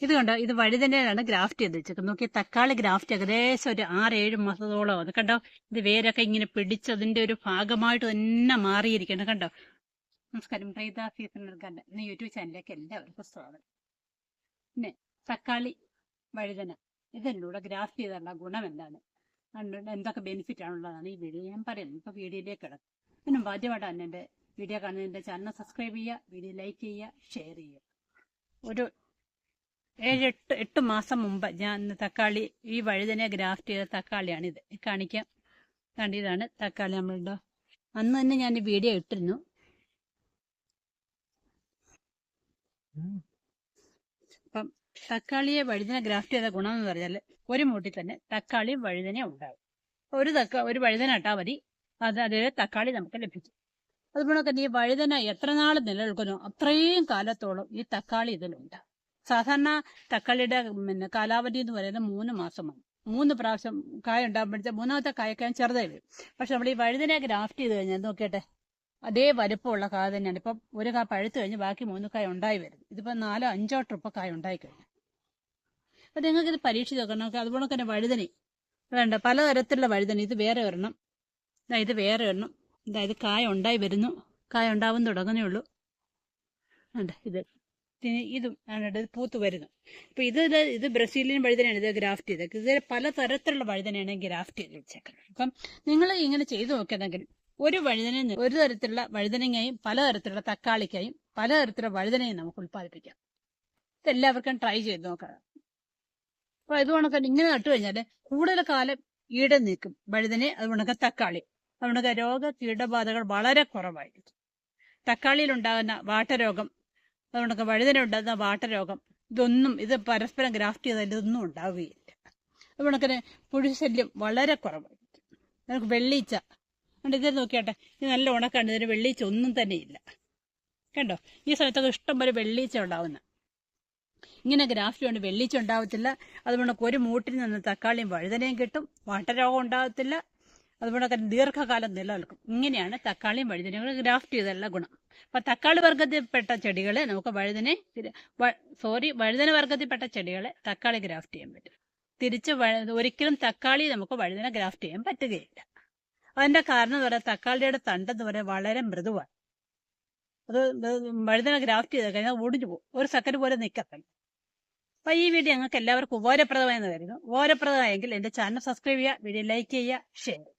ഇത് കണ്ടോ, ഇത് വഴുതനയാണ് ഗ്രാഫ്റ്റ് ചെയ്ത് വെച്ചേക്കുന്നത്. നോക്കി, തക്കാളി ഗ്രാഫ്റ്റ് ഏകദേശം ഒരു 6-7 മാസത്തോളം അത് കണ്ടോ. ഇത് വേരൊക്കെ ഇങ്ങനെ പിടിച്ച് അതിന്റെ ഒരു ഭാഗമായിട്ട് തന്നെ മാറിയിരിക്കണം. കണ്ടോ. നമസ്കാരം, റൈത സീസൺ എടുക്കാൻ ഇന്ന് യൂട്യൂബ് ചാനലിലേക്ക് എല്ലാവർക്കും സ്വാഗതം. പിന്നെ തക്കാളി വഴുതന ഇതിലൂടെ ഗ്രാഫ്റ്റ് ചെയ്തുള്ള ഗുണം എന്താണ്, എന്തൊക്കെ ബെനിഫിറ്റ് ആണുള്ളതാണ് ഈ വീഡിയോ ഞാൻ പറയുന്നത്. ഇപ്പൊ വീഡിയോയിലേക്ക് കിടക്കും. പിന്നെ ആദ്യമായിട്ടാണ് എൻ്റെ വീഡിയോ കാണുന്നത്, എൻ്റെ ചാനൽ സബ്സ്ക്രൈബ് ചെയ്യുക, വീഡിയോ ലൈക്ക് ചെയ്യുക, ഷെയർ ചെയ്യുക. ഒരു 7-8 മാസം മുമ്പ് ഞാൻ തക്കാളി, ഈ വഴുതന ഗ്രാഫ്റ്റ് ചെയ്ത തക്കാളിയാണിത് കാണിക്കാം. കണ്ടിതാണ് തക്കാളി നമ്മളുണ്ടോ. അന്ന് തന്നെ ഞാൻ ഈ വീഡിയോ ഇട്ടിരുന്നു. അപ്പം തക്കാളിയെ വഴുതന ഗ്രാഫ്റ്റ് ചെയ്ത ഗുണം എന്ന് പറഞ്ഞാൽ ഒരു മൂട്ടിൽ തന്നെ തക്കാളിയും വഴുതന ഉണ്ടാകും. ഒരു വഴുതന ഇട്ടാൽ മതി, അതിൽ തക്കാളി നമുക്ക് ലഭിക്കും. അതുപോലെ തന്നെ ഈ വഴുതന എത്ര നാൾ നിലനിൽക്കുന്നു അത്രയും കാലത്തോളം ഈ തക്കാളി ഇതിലുണ്ട്. സാധാരണ തക്കാളിയുടെ കാലാവധി എന്ന് പറയുന്നത് 3 മാസമാണ്. 3 പ്രാവശ്യം കായ ഉണ്ടാകുമ്പോഴത്തെ മൂന്നാമത്തെ കായക്കാൻ ചെറുതായി വരും. പക്ഷെ നമ്മൾ ഈ വഴുതന ഗ്രാഫ്റ്റ് ചെയ്ത് കഴിഞ്ഞാൽ നോക്കിയട്ടെ, അതേ വലുപ്പമുള്ള കായ തന്നെയാണ്. ഇപ്പം ഒരു കായ പഴുത്ത് കഴിഞ്ഞ് ബാക്കി 3 കായ ഉണ്ടായി വരും. ഇതിപ്പോ 4-5 ട്രിപ്പ് കായ ഉണ്ടായി കഴിഞ്ഞു. അപ്പൊ നിങ്ങൾക്ക് ഇത് പരീക്ഷിച്ച് നോക്കണം. അതുപോലെ തന്നെ വഴുതന വേണ്ട, പലതരത്തിലുള്ള വഴുതന. ഇത് വേറെ ഒരെണ്ണം, ഇത് വേറെ ഒരെണ്ണം. ഇത് കായ ഉണ്ടായി വരുന്നു, കായ ഉണ്ടാവാൻ തുടങ്ങുന്നേ ഉള്ളൂ. ഇതും പൂത്ത് വരുന്നു. ഇപ്പൊ ഇത് ബ്രസീലിയൻ വഴുതനയാണ്. ഇത് ഗ്രാഫ്റ്റ് ചെയ്തേക്ക്. ഇത് പലതരത്തിലുള്ള വഴുതനയാണ് ഗ്രാഫ്റ്റ് ചെയ്ത് വെച്ചേക്കുന്നത്. അപ്പം നിങ്ങൾ ഇങ്ങനെ ചെയ്തു നോക്കിയതെങ്കിൽ ഒരു തരത്തിലുള്ള വഴുതനങ്ങയും പലതരത്തിലുള്ള തക്കാളിക്കായും പലതരത്തിലുള്ള വഴുതനയും നമുക്ക് ഉത്പാദിപ്പിക്കാം. ഇതെല്ലാവർക്കും ട്രൈ ചെയ്ത് നോക്കാം. അപ്പൊ ഇതുകൊണ്ടൊക്കെ ഇങ്ങനെ നട്ടു കഴിഞ്ഞാൽ കൂടുതൽ കാലം ഈട നിൽക്കും വഴുതന. അതുകൊണ്ടൊക്കെ തക്കാളി, അതുകൊണ്ടൊക്കെ രോഗ കീടബാധകൾ വളരെ കുറവായിരിക്കും. തക്കാളിയിലുണ്ടാകുന്ന വാട്ടരോഗം, അതുകൊണ്ടൊക്കെ വഴുതന ഉണ്ടാകുന്ന വാട്ടരോഗം, ഇത് പരസ്പരം ഗ്രാഫ്റ്റ് ചെയ്താൽ ഇതൊന്നും ഉണ്ടാവുകയില്ല. അതുകൊണ്ടൊക്കെ പുഴുശല്യം വളരെ കുറവായിരിക്കും. നമുക്ക് വെള്ളീച്ച ഇത് നോക്കിയാട്ടെ, ഇത് നല്ല ഉണക്കാണ്. ഇതിന് വെള്ളീച്ച ഒന്നും തന്നെ ഇല്ല. കണ്ടോ, ഈ സ്ഥലത്തൊക്കെ ഇഷ്ടം പോലെ വെള്ളീച്ച ഉണ്ടാവുന്ന. ഇങ്ങനെ ഗ്രാഫ്റ്റ് കൊണ്ട് വെള്ളീച്ച ഉണ്ടാവത്തില്ല. അതുകൊണ്ട് ഒരു മൂട്ടിൽ നിന്ന് തക്കാളിയും വഴുതനയും കിട്ടും, വാട്ടരോഗം ഉണ്ടാകത്തില്ല. അതുകൊണ്ടൊക്കെ ദീർഘകാലം നിലനിൽക്കും. ഇങ്ങനെയാണ് തക്കാളിയും വഴുതനയും ഗ്രാഫ്റ്റ് ചെയ്തുള്ള ഗുണം. അപ്പൊ തക്കാളി വർഗത്തിൽപ്പെട്ട ചെടികളെ നമുക്ക് വഴുതന വർഗത്തിൽപ്പെട്ട ചെടികളെ തക്കാളി ഗ്രാഫ്റ്റ് ചെയ്യാൻ പറ്റും. തിരിച്ച് ഒരിക്കലും തക്കാളി നമുക്ക് വഴുതന ഗ്രാഫ്റ്റ് ചെയ്യാൻ പറ്റുകയില്ല. അതിന്റെ കാരണം എന്ന് പറയാം, തക്കാളിയുടെ തണ്ടെന്ന് പറയാൻ വളരെ മൃദുവാണ്. അത് വഴുതന ഗ്രാഫ്റ്റ് ചെയ്ത് കഴിഞ്ഞാൽ ഒടിഞ്ഞു പോകും, ഒരു സെക്കൻഡ് പോലെ നിൽക്കത്തില്ല. അപ്പൊ ഈ വീഡിയോ ഞങ്ങൾക്ക് എല്ലാവർക്കും ഉപകാരപ്രദമായെന്ന് കരുതുന്നു. ഉപകാരപ്രദമായെങ്കിൽ എന്റെ ചാനൽ സബ്സ്ക്രൈബ് ചെയ്യുക, വീഡിയോ ലൈക്ക് ചെയ്യുക, ഷെയർ ചെയ്യുക.